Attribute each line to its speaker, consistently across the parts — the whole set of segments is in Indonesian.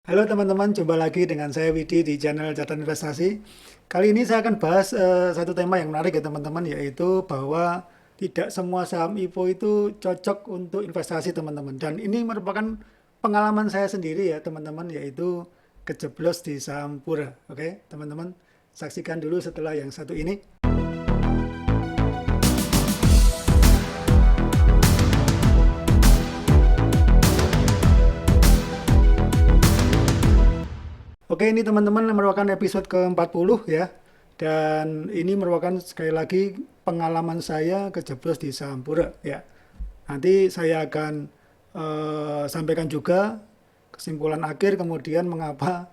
Speaker 1: Halo teman-teman, jumpa lagi dengan saya Widi di channel Catatan Investasi. Kali ini saya akan bahas satu tema yang menarik ya teman-teman, yaitu bahwa tidak semua saham IPO itu cocok untuk investasi teman-teman. Dan ini merupakan pengalaman saya sendiri ya teman-teman, yaitu kejeblos di saham Pura. Oke teman-teman, saksikan dulu setelah yang satu ini. Oke, ini teman-teman merupakan episode ke-40 ya. Dan ini merupakan sekali lagi pengalaman saya kejeblos di saham Pura ya. Nanti saya akan sampaikan juga kesimpulan akhir kemudian mengapa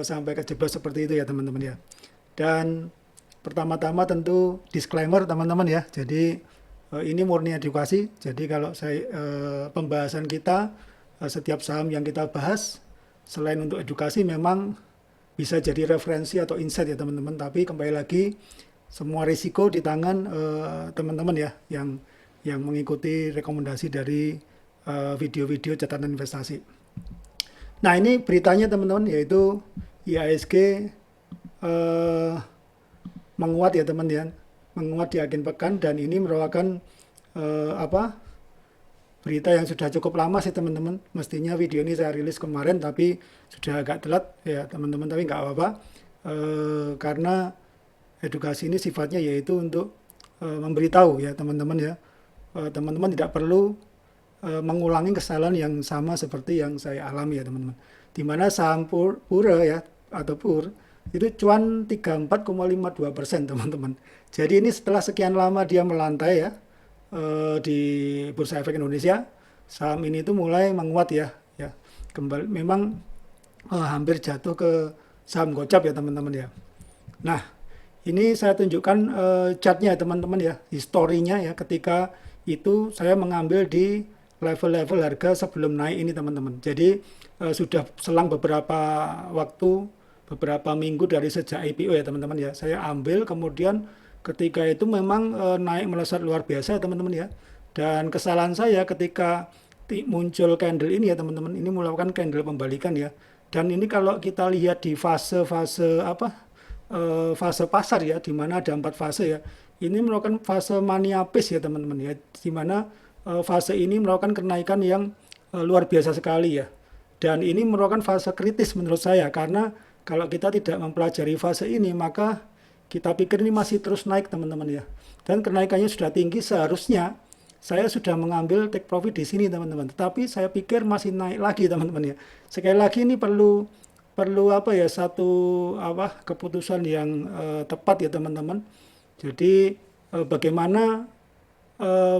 Speaker 1: sampai kejeblos seperti itu ya teman-teman ya. Dan pertama-tama tentu disclaimer teman-teman ya. Jadi ini murni edukasi. Jadi kalau saya pembahasan kita setiap saham yang kita bahas selain untuk edukasi memang bisa jadi referensi atau insight ya teman-teman. Tapi kembali lagi semua risiko di tangan teman-teman ya yang mengikuti rekomendasi dari video-video catatan investasi. Nah ini beritanya teman-teman yaitu IHSG eh, menguat ya teman-teman, menguat di akhir pekan dan ini merupakan apa berita yang sudah cukup lama sih teman-teman. Mestinya video ini saya rilis kemarin tapi sudah agak telat ya teman-teman, tapi nggak apa-apa. Karena edukasi ini sifatnya yaitu untuk memberitahu ya teman-teman ya. Teman-teman tidak perlu mengulangi kesalahan yang sama seperti yang saya alami ya teman-teman. Di mana saham Pura ya atau Pur itu cuan 34,52% teman-teman. Jadi ini setelah sekian lama dia melantai ya di Bursa Efek Indonesia, saham ini tuh mulai menguat ya kembali memang hampir jatuh ke saham gocap ya teman-teman ya. Nah ini saya tunjukkan chartnya teman-teman ya, historinya ya ketika itu saya mengambil di level-level harga sebelum naik ini teman-teman. Jadi sudah selang beberapa waktu, beberapa minggu dari sejak IPO ya teman-teman ya. Saya ambil kemudian ketika itu memang naik melesat luar biasa ya teman-teman ya. Dan kesalahan saya ketika muncul candle ini ya teman-teman, ini melakukan candle pembalikan ya. Dan ini kalau kita lihat di fase-fase apa fase pasar ya, di mana ada 4 fase ya. Ini merupakan fase maniapis ya teman-teman ya, di mana fase ini merupakan kenaikan yang luar biasa sekali ya. Dan ini merupakan fase kritis menurut saya karena kalau kita tidak mempelajari fase ini maka kita pikir ini masih terus naik teman-teman ya. Dan kenaikannya sudah tinggi, seharusnya saya sudah mengambil take profit di sini teman-teman. Tetapi saya pikir masih naik lagi teman-teman ya. Sekali lagi ini perlu perlu apa ya satu apa keputusan yang tepat ya teman-teman. Jadi bagaimana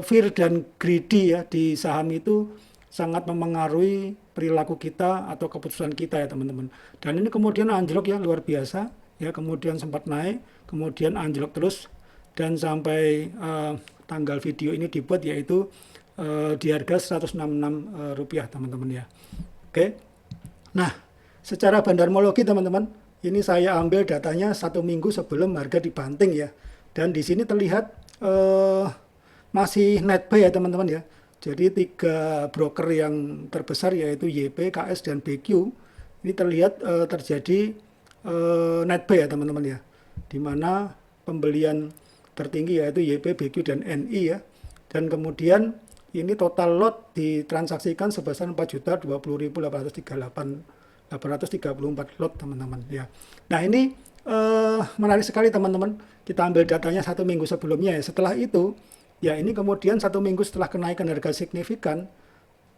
Speaker 1: fear dan greedy ya di saham itu sangat memengaruhi perilaku kita atau keputusan kita ya teman-teman. Dan ini kemudian anjlok ya luar biasa ya, kemudian sempat naik, kemudian anjlok terus dan sampai tanggal video ini dibuat yaitu di harga 166 rupiah teman-teman ya. Oke. Nah, secara bandarmologi teman-teman, ini saya ambil datanya 1 minggu sebelum harga dibanting ya. Dan di sini terlihat masih net buy ya teman-teman ya. Jadi 3 broker yang terbesar yaitu YP, KS, dan BQ ini terlihat terjadi net buy ya teman-teman ya. Di mana pembelian tertinggi yaitu YP, BQ, dan NI ya. Dan kemudian ini total lot ditransaksikan sebesar 4.20.834 lot teman-teman ya. Nah ini menarik sekali teman-teman. Kita ambil datanya 1 minggu sebelumnya ya. Setelah itu ya ini kemudian 1 minggu setelah kenaikan harga signifikan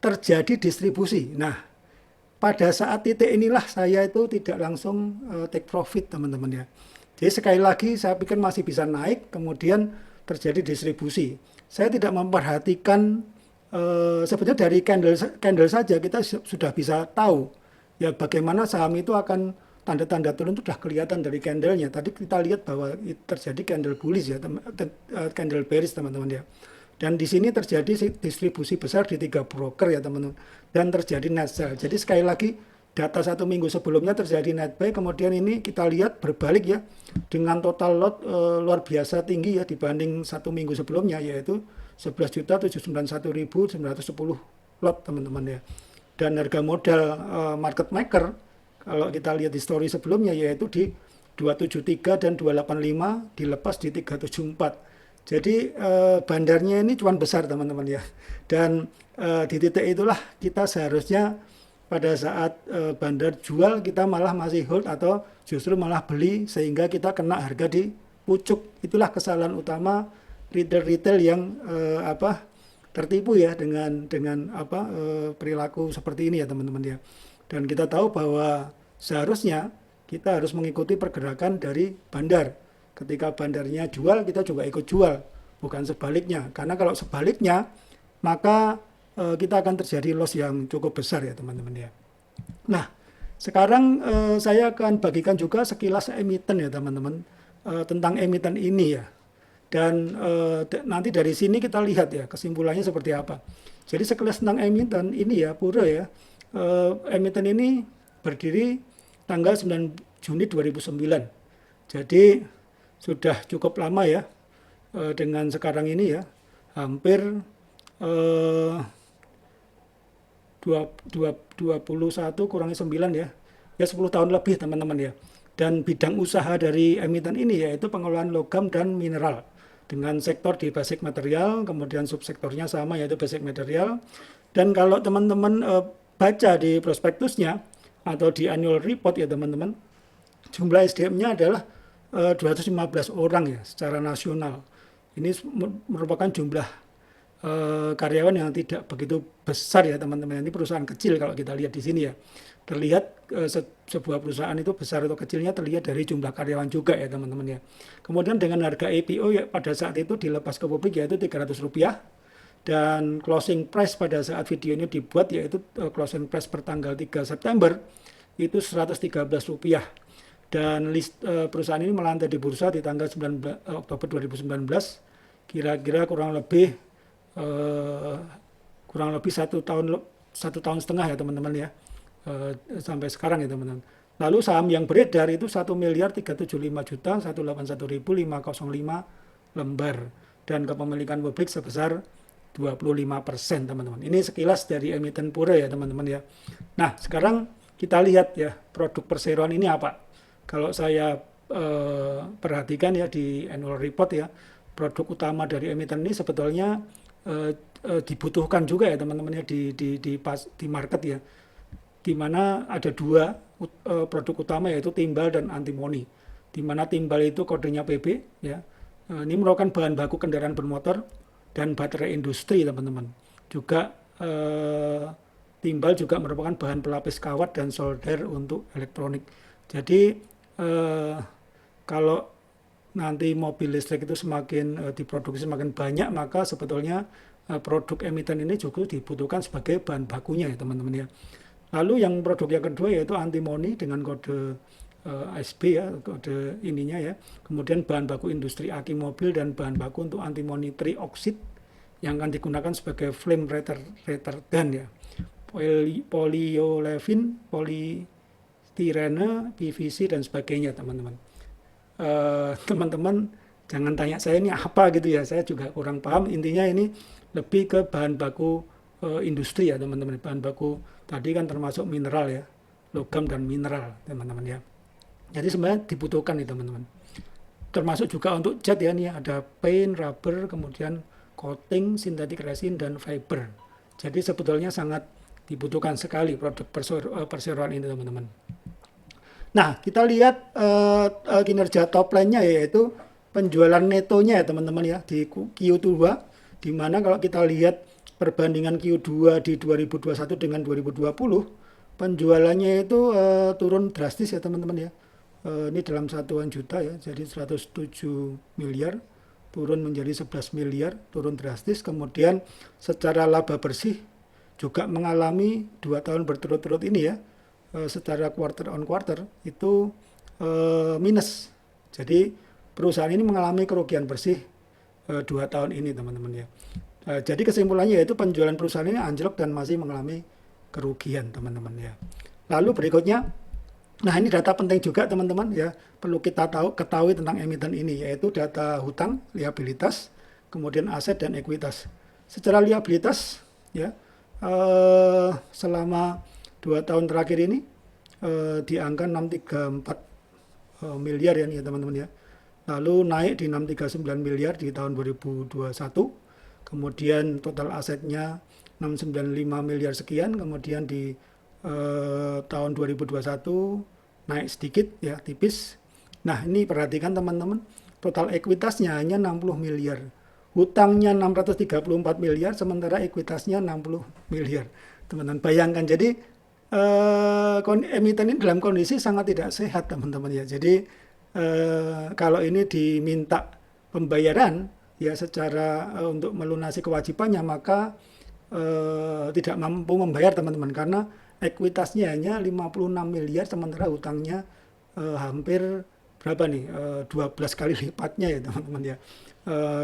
Speaker 1: terjadi distribusi. Nah pada saat titik inilah saya itu tidak langsung take profit teman-teman ya. Jadi sekali lagi saya pikir masih bisa naik, kemudian terjadi distribusi. Saya tidak memperhatikan sebenarnya dari candle saja kita sudah bisa tahu ya bagaimana saham itu akan tanda-tanda turun itu sudah kelihatan dari candlenya. Tadi kita lihat bahwa terjadi candle bullish ya, candle bearish teman-teman ya. Dan di sini terjadi distribusi besar di 3 broker ya teman-teman. Dan terjadi net sell. Jadi sekali lagi data 1 minggu sebelumnya terjadi net buy, kemudian ini kita lihat berbalik ya dengan total lot luar biasa tinggi ya dibanding 1 minggu sebelumnya yaitu 11.791.910 lot teman-teman ya. dan harga modal market maker kalau kita lihat histori sebelumnya yaitu di 273 dan 285 dilepas di 374. Jadi bandarnya ini cuan besar teman-teman ya. Dan di titik itulah kita seharusnya pada saat bandar jual kita malah masih hold atau justru malah beli sehingga kita kena harga di pucuk. Itulah kesalahan utama retail-retail yang tertipu ya dengan perilaku seperti ini ya teman-teman ya. Dan kita tahu bahwa seharusnya kita harus mengikuti pergerakan dari bandar. Ketika bandarnya jual, kita juga ikut jual, bukan sebaliknya. Karena kalau sebaliknya, maka kita akan terjadi loss yang cukup besar ya teman-teman ya. Nah, sekarang saya akan bagikan juga sekilas emiten ya teman-teman, tentang emiten ini ya. Dan nanti dari sini kita lihat ya kesimpulannya seperti apa. Jadi sekilas tentang emiten ini ya, Pura ya. Emiten ini berdiri tanggal 9 Juni 2009. Jadi sudah cukup lama ya dengan sekarang ini ya. Hampir 21 kurangi 9 ya. Ya 10 tahun lebih teman-teman ya. Dan bidang usaha dari emiten ini yaitu pengelolaan logam dan mineral. Dengan sektor di basic material, kemudian subsektornya sama yaitu basic material. Dan kalau teman-teman baca di prospektusnya atau di annual report ya teman-teman, jumlah SDM-nya adalah 215 orang ya secara nasional. Ini merupakan jumlah karyawan yang tidak begitu besar ya teman-teman. Ini perusahaan kecil kalau kita lihat di sini ya. Terlihat sebuah perusahaan itu besar atau kecilnya terlihat dari jumlah karyawan juga ya teman-teman ya. Kemudian dengan harga IPO ya pada saat itu dilepas ke publik yaitu Rp300 dan closing price pada saat video ini dibuat yaitu closing price per tanggal 3 September itu Rp113 dan perusahaan ini melantai di bursa di tanggal 19 Oktober 2019 kira-kira kurang lebih satu tahun setengah ya teman-teman ya. Sampai sekarang ya teman-teman. Lalu saham yang beredar itu 1.375.181.505 lembar dan kepemilikan publik sebesar 25% teman-teman. Ini sekilas dari emiten Pura ya teman-teman ya. Nah sekarang kita lihat ya produk perseroan ini apa. Kalau saya perhatikan ya di annual report ya, produk utama dari emiten ini sebetulnya dibutuhkan juga ya teman-teman ya di market ya. Di mana ada dua produk utama yaitu timbal dan antimoni. Di mana timbal itu kodenya PB ya. Ini merupakan bahan baku kendaraan bermotor dan baterai industri teman-teman. Juga timbal juga merupakan bahan pelapis kawat dan solder untuk elektronik. Jadi kalau nanti mobil listrik itu semakin diproduksi semakin banyak, maka sebetulnya produk emiten ini juga dibutuhkan sebagai bahan bakunya ya teman-teman ya. Lalu yang produk yang kedua yaitu antimoni dengan kode ASB ya, kode ininya ya. Kemudian bahan baku industri aki mobil dan bahan baku untuk antimoni trioksid yang akan digunakan sebagai flame retardant ya. Polyolefin, polystyrene, PVC dan sebagainya teman-teman. Teman-teman jangan tanya saya ini apa gitu ya, saya juga kurang paham. Intinya ini lebih ke bahan baku industri ya teman-teman. Bahan baku tadi kan termasuk mineral ya, logam dan mineral teman-teman ya. Jadi sebenarnya dibutuhkan nih teman-teman. Termasuk juga untuk cat ya, nih ada paint, rubber, kemudian coating, synthetic resin dan fiber. Jadi sebetulnya sangat dibutuhkan sekali produk perseroan ini teman-teman. Nah kita lihat kinerja top line-nya yaitu penjualan netonya ya teman-teman ya di Q2, di mana kalau kita lihat perbandingan Q2 di 2021 dengan 2020 penjualannya itu turun drastis ya teman-teman ya. Ini dalam satuan juta ya, jadi 107 miliar turun menjadi 11 miliar, turun drastis. Kemudian secara laba bersih juga mengalami 2 tahun berturut-turut ini ya, secara quarter on quarter itu minus. Jadi perusahaan ini mengalami kerugian bersih 2 tahun ini teman-teman ya. Jadi kesimpulannya yaitu penjualan perusahaan ini anjlok dan masih mengalami kerugian teman-teman ya. Lalu berikutnya, nah ini data penting juga teman-teman ya, perlu kita ketahui tentang emiten ini yaitu data hutang, liabilitas, kemudian aset dan ekuitas. Secara liabilitas ya selama 2 tahun terakhir ini di angka 634 miliar ya nih ya teman-teman ya. Lalu naik di 639 miliar di tahun 2021. Kemudian total asetnya 695 miliar sekian. Kemudian di tahun 2021 naik sedikit ya, tipis. Nah, ini perhatikan teman-teman, total ekuitasnya hanya 60 miliar. Hutangnya 634 miliar, sementara ekuitasnya 60 miliar. Teman-teman bayangkan, jadi emiten ini dalam kondisi sangat tidak sehat teman-teman ya. Jadi kalau ini diminta pembayaran ya secara untuk melunasi kewajibannya, maka tidak mampu membayar teman-teman, karena ekuitasnya hanya 56 miliar sementara hutangnya hampir berapa nih, 12 kali lipatnya ya teman-teman ya.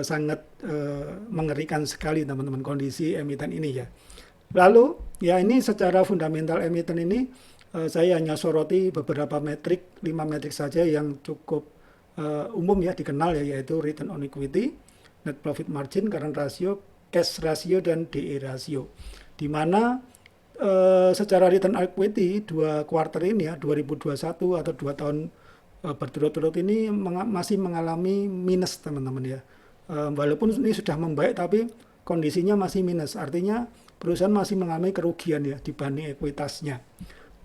Speaker 1: Sangat mengerikan sekali teman-teman kondisi emiten ini ya. Lalu ya ini secara fundamental emiten ini saya hanya soroti beberapa metrik, 5 metrik saja yang cukup umum ya dikenal ya, yaitu return on equity, net profit margin, current ratio, cash ratio, dan DE ratio. Di mana secara return on equity 2 kuartal ini ya, 2021 atau 2 tahun berturut-turut ini masih mengalami minus teman-teman ya. Walaupun ini sudah membaik tapi kondisinya masih minus, artinya perusahaan masih mengalami kerugian ya dibanding ekuitasnya.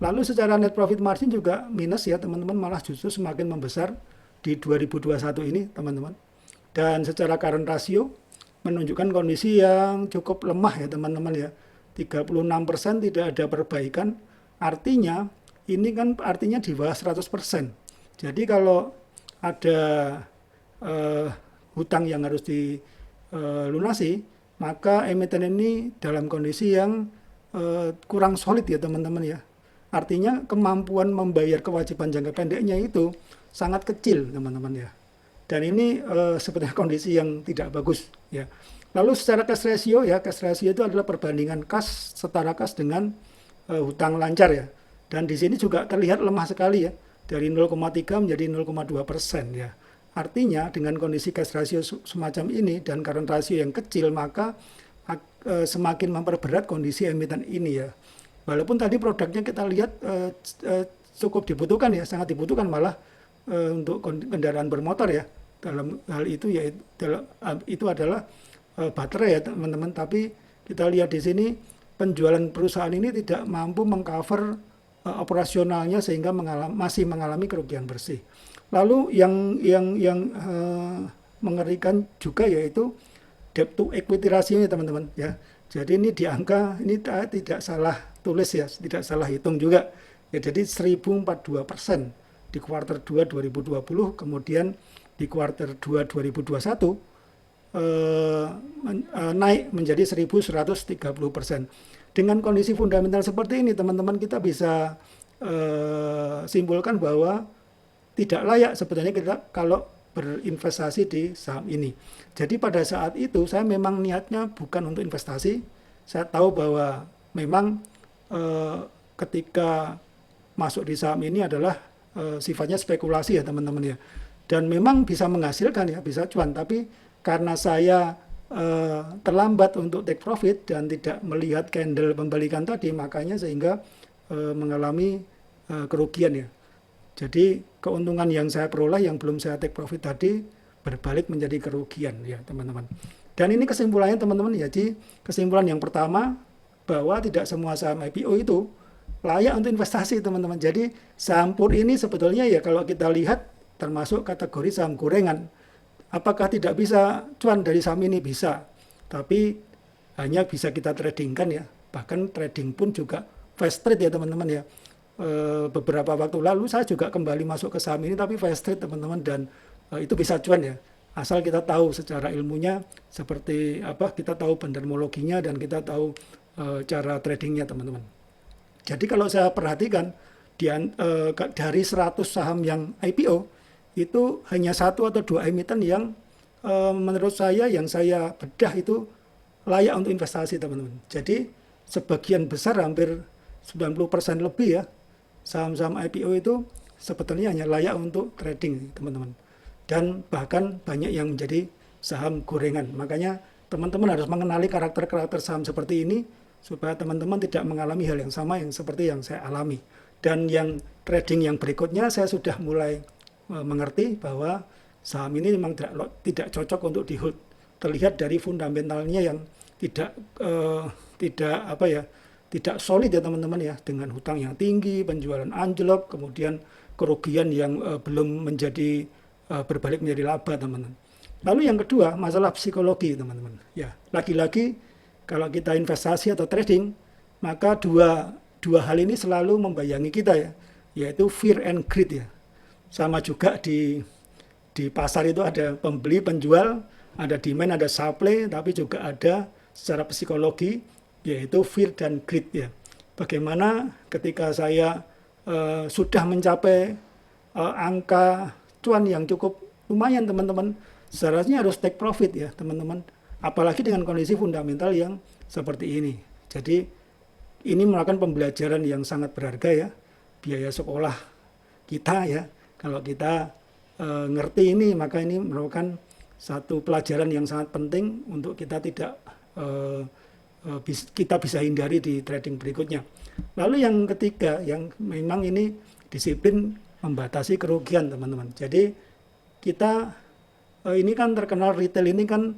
Speaker 1: Lalu secara net profit margin juga minus ya teman-teman, malah justru semakin membesar di 2021 ini teman-teman. Dan secara current ratio menunjukkan kondisi yang cukup lemah ya teman-teman ya. 36% tidak ada perbaikan, artinya ini kan artinya di bawah 100%. Jadi kalau ada hutang yang harus dilunasi, maka emiten ini dalam kondisi yang kurang solid ya teman-teman ya. Artinya kemampuan membayar kewajiban jangka pendeknya itu sangat kecil teman-teman ya. Dan ini sebetulnya kondisi yang tidak bagus ya. Lalu secara cash ratio ya, cash ratio itu adalah perbandingan kas setara kas dengan hutang lancar ya. Dan di sini juga terlihat lemah sekali ya, dari 0,3 menjadi 0,2% ya. Artinya dengan kondisi cash ratio semacam ini dan current ratio yang kecil, maka semakin memperberat kondisi emiten ini ya. Walaupun tadi produknya kita lihat cukup dibutuhkan ya, sangat dibutuhkan malah untuk kendaraan bermotor ya. Dalam hal itu ya itu adalah baterai ya teman-teman. Tapi kita lihat di sini penjualan perusahaan ini tidak mampu mengcover operasionalnya sehingga masih mengalami kerugian bersih. Lalu yang mengerikan juga yaitu debt to equity ratio-nya teman-teman ya. Jadi ini di angka ini tidak salah tulis ya, tidak salah hitung juga. Ya, jadi 1042% di kuartal 2 2020, kemudian di kuartal 2 2021 naik menjadi 1130%. Dengan kondisi fundamental seperti ini teman-teman, kita bisa simpulkan bahwa tidak layak sebetulnya kita kalau berinvestasi di saham ini. Jadi pada saat itu saya memang niatnya bukan untuk investasi. Saya tahu bahwa memang ketika masuk di saham ini adalah sifatnya spekulasi ya teman-teman ya. Dan memang bisa menghasilkan ya, bisa cuan. Tapi karena saya terlambat untuk take profit dan tidak melihat candle pembalikan tadi, makanya sehingga mengalami kerugian ya. Jadi keuntungan yang saya peroleh yang belum saya take profit tadi berbalik menjadi kerugian ya teman-teman. Dan ini kesimpulannya teman-teman ya. Jadi kesimpulan yang pertama bahwa tidak semua saham IPO itu layak untuk investasi teman-teman. Jadi saham pur ini sebetulnya ya kalau kita lihat termasuk kategori saham gorengan. Apakah tidak bisa cuan dari saham ini? Bisa. Tapi hanya bisa kita tradingkan ya. Bahkan trading pun juga fast trade ya teman-teman ya. Beberapa waktu lalu saya juga kembali masuk ke saham ini tapi fast trade teman-teman, dan itu bisa cuan ya asal kita tahu secara ilmunya seperti apa, kita tahu bandarmologinya dan kita tahu cara tradingnya teman-teman. Jadi kalau saya perhatikan dari 100 saham yang IPO itu hanya 1 atau 2 emiten yang menurut saya yang saya bedah itu layak untuk investasi teman-teman. Jadi sebagian besar hampir 90% lebih ya saham-saham IPO itu sebetulnya hanya layak untuk trading teman-teman, dan bahkan banyak yang menjadi saham gorengan. Makanya teman-teman harus mengenali karakter-karakter saham seperti ini supaya teman-teman tidak mengalami hal yang sama yang seperti yang saya alami. Dan yang trading yang berikutnya saya sudah mulai mengerti bahwa saham ini memang tidak cocok untuk di hold. Terlihat dari fundamentalnya yang tidak apa ya, tidak solid ya teman-teman ya, dengan hutang yang tinggi, penjualan anjlok, kemudian kerugian yang belum menjadi berbalik menjadi laba teman-teman. Lalu yang kedua, masalah psikologi teman-teman. Ya, lagi-lagi kalau kita investasi atau trading, maka dua hal ini selalu membayangi kita ya, yaitu fear and greed ya. Sama juga di pasar itu ada pembeli, penjual, ada demand, ada supply, tapi juga ada secara psikologi, yaitu fear dan greed ya. Bagaimana ketika saya sudah mencapai angka cuan yang cukup lumayan teman-teman, seharusnya harus take profit ya teman-teman. Apalagi dengan kondisi fundamental yang seperti ini. Jadi ini merupakan pembelajaran yang sangat berharga ya, biaya sekolah kita ya. Kalau kita ngerti ini, maka ini merupakan satu pelajaran yang sangat penting untuk kita kita bisa hindari di trading berikutnya. Lalu yang ketiga, yang memang ini disiplin membatasi kerugian teman-teman. Jadi kita ini kan terkenal retail ini kan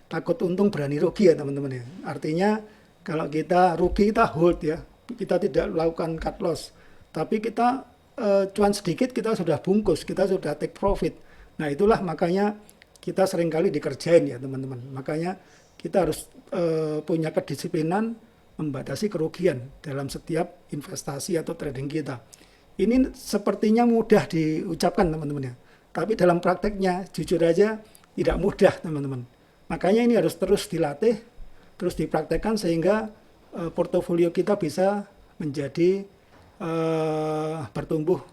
Speaker 1: takut untung berani rugi ya teman-teman ya. Artinya kalau kita rugi kita hold ya, kita tidak melakukan cut loss. Tapi kita cuan sedikit kita sudah bungkus, kita sudah take profit. Nah itulah makanya kita seringkali dikerjain ya teman-teman. Makanya kita harus punya kedisiplinan membatasi kerugian dalam setiap investasi atau trading kita. Ini sepertinya mudah diucapkan teman-teman ya. Tapi dalam prakteknya jujur aja tidak mudah teman-teman. Makanya ini harus terus dilatih, terus dipraktekkan sehingga portofolio kita bisa menjadi bertumbuh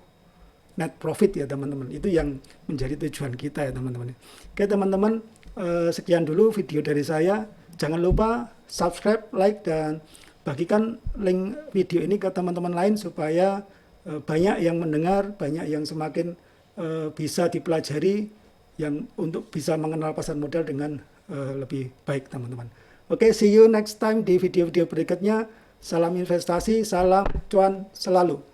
Speaker 1: net profit ya teman-teman. Itu yang menjadi tujuan kita ya teman-teman. Oke teman-teman, sekian dulu video dari saya. Jangan lupa subscribe, like, dan bagikan link video ini ke teman-teman lain supaya banyak yang mendengar, banyak yang semakin bisa dipelajari yang untuk bisa mengenal pasar modal dengan lebih baik teman-teman. Oke, see you next time di video-video berikutnya. Salam investasi, salam cuan selalu.